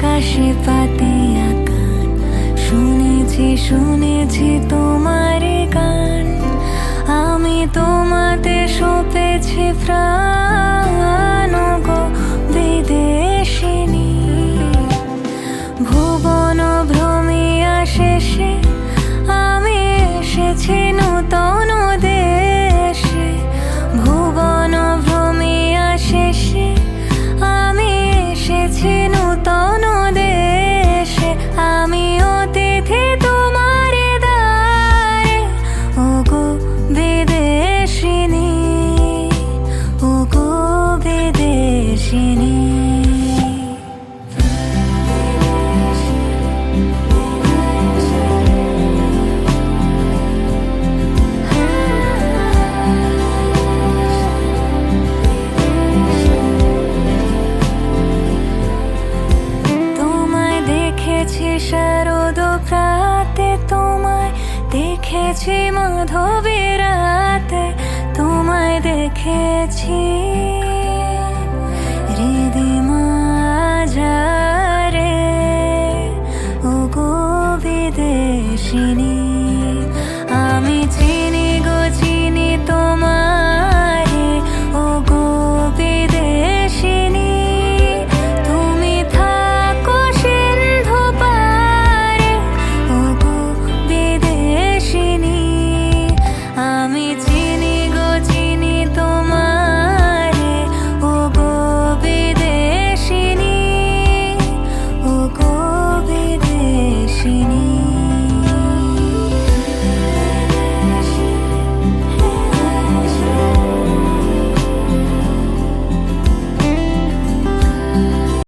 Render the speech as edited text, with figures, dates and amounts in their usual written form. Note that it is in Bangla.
আকাশে পাতিয়া গান, শুনেছি শুনেছি তোমার গান। আমি তোমাতে সপেছি প্রাণ গো বিদেশিনী। ভুবন ভ্রমিয়া শেষে আমি এসেছি নূতন দেশে। ভুবন ভ্রমিয়া শেষে আমি এসেছি নূতন দেশে। আমি অতিথি তোমার দ্বারে ওগো বিদেশিনী, ওগো বিদেশিনী। শারদ প্রাতে তোমায় দেখেছি, মাধবী রাতে তোমায় দেখেছি।